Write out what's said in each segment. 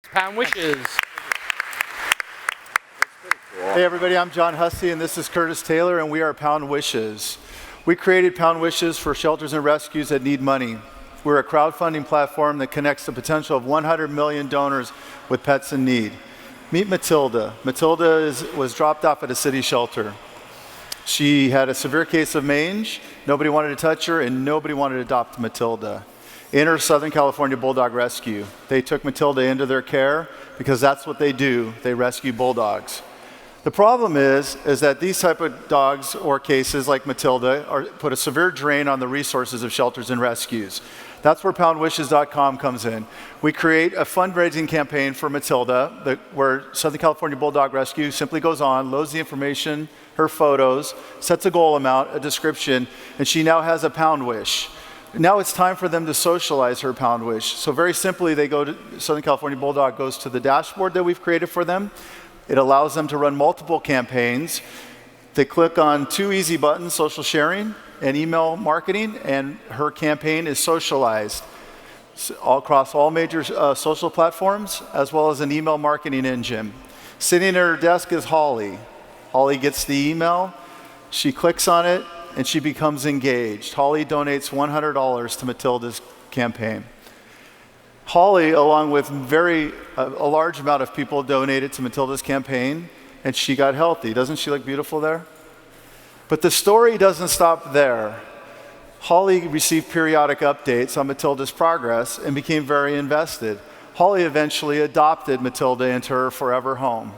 PoundWishes. Hey everybody, I'm John Hussey and this is Curtis Taylor and we are PoundWishes. We created PoundWishes for shelters and rescues that need money. We're a crowdfunding platform that connects the potential of 100 million donors with pets in need. Meet Matilda. Matilda was dropped off at a city shelter. She had a severe case of mange, nobody wanted to touch her and nobody wanted to adopt Matilda. Enter Southern California Bulldog Rescue. They took Matilda into their care because that's what they do. They rescue bulldogs. The problem is that these type of dogs or cases like Matilda put a severe drain on the resources of shelters and rescues. That's where PoundWishes.com comes in. We create a fundraising campaign for Matilda where Southern California Bulldog Rescue simply goes on, loads the information, her photos, sets a goal amount, a description, and she now has a Pound Wish. Now it's time for them to socialize her Pound Wish. So very simply, they go to Southern California Bulldog goes to the dashboard that we've created for them. It allows them to run multiple campaigns. They click on two easy buttons, social sharing and email marketing, and her campaign is socialized all across all major social platforms, as well as an email marketing engine. Sitting at her desk is Holly. Holly gets the email, she clicks on it, and she becomes engaged. Holly donates $100 to Matilda's campaign. Holly, along with a large amount of people, donated to Matilda's campaign, and she got healthy. Doesn't she look beautiful there? But the story doesn't stop there. Holly received periodic updates on Matilda's progress and became very invested. Holly eventually adopted Matilda into her forever home.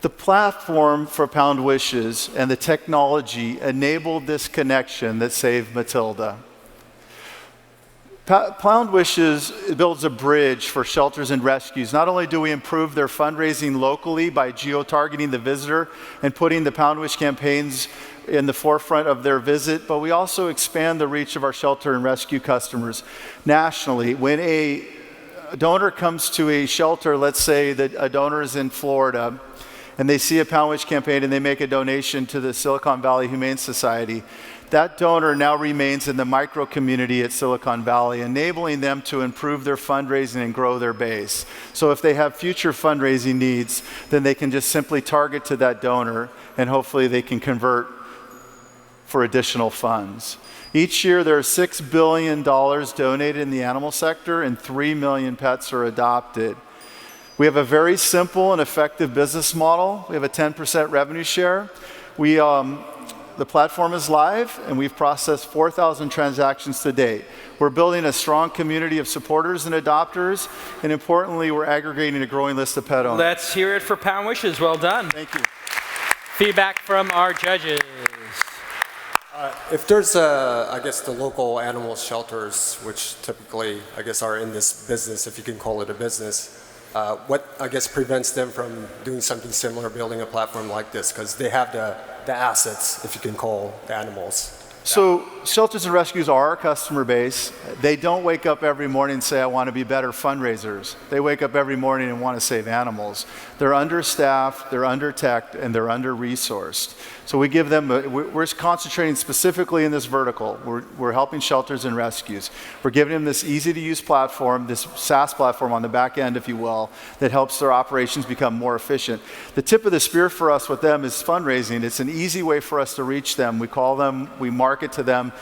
The platform for PoundWishes and the technology enabled this connection that saved Matilda. PoundWishes builds a bridge for shelters and rescues. Not only do we improve their fundraising locally by geo-targeting the visitor and putting the PoundWish campaigns in the forefront of their visit, but we also expand the reach of our shelter and rescue customers nationally. When a donor comes to a shelter, let's say that a donor is in Florida, and they see a PoundWish campaign and they make a donation to the Silicon Valley Humane Society, that donor now remains in the micro community at Silicon Valley, enabling them to improve their fundraising and grow their base. So if they have future fundraising needs, then they can just simply target to that donor and hopefully they can convert for additional funds. Each year there are $6 billion donated in the animal sector and 3 million pets are adopted. We have a very simple and effective business model. We have a 10% revenue share. The platform is live, and we've processed 4,000 transactions to date. We're building a strong community of supporters and adopters, and importantly, we're aggregating a growing list of pet owners. Let's hear it for PoundWishes. Well done. Thank you. Feedback from our judges. If there's, I guess, the local animal shelters, which typically, I guess, are in this business, if you can call it a business, what, I guess, prevents them from doing something similar, building a platform like this? Because they have the assets, if you can call the animals. So shelters and rescues are our customer base. They don't wake up every morning and say, I want to be better fundraisers. They wake up every morning and want to save animals. They're understaffed, they're under-teched, and they're under-resourced. So we give them, we're concentrating specifically in this vertical. We're helping shelters and rescues. We're giving them this easy-to-use platform, this SaaS platform on the back end, if you will, that helps their operations become more efficient. The tip of the spear for us with them is fundraising. It's an easy way for us to reach them. We call them, we market to them,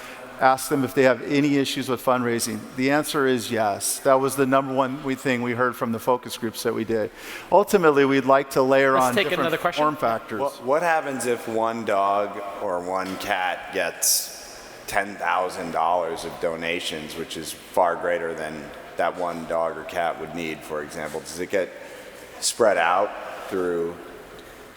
ask them if they have any issues with fundraising. The answer is yes. That was the number one thing we heard from the focus groups that we did. Ultimately, we'd like to layer on different form factors. What happens if one dog or one cat gets $10,000 of donations, which is far greater than that one dog or cat would need, for example? Does it get spread out through?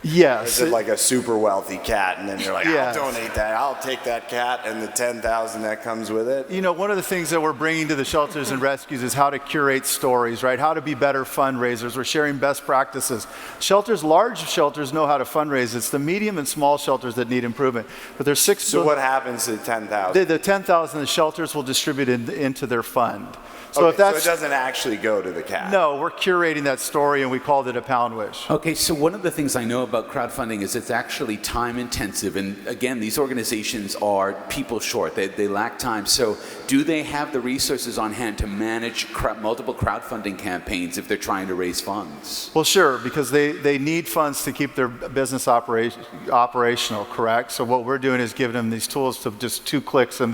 Yes. Is it like a super wealthy cat, and then you're like, I'll donate that, I'll take that cat and the 10,000 that comes with it? You know, one of the things that we're bringing to the shelters and rescues is how to curate stories, right? How to be better fundraisers. We're sharing best practices. Shelters, large shelters know how to fundraise. It's the medium and small shelters that need improvement. But there's six. So what happens to the 10,000? The 10,000, the shelters will distribute into their fund. So, okay, so it doesn't actually go to the cat? No, we're curating that story and we called it a Pound Wish. Okay, so one of the things I know about crowdfunding is it's actually time intensive. And again, these organizations are people short. They lack time. So do they have the resources on hand to manage multiple crowdfunding campaigns if they're trying to raise funds? Well, sure, because they need funds to keep their business operational, correct? So what we're doing is giving them these tools to just 2 clicks, and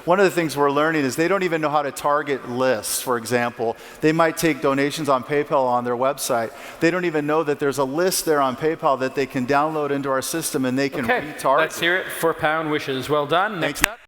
one of the things we're learning is they don't even know how to target lists. For example, they might take donations on PayPal on their website. They don't even know that there's a list there on PayPal that they can download into our system, and they can Okay, retarget. let's hear it for PoundWishes. Well done. Next up.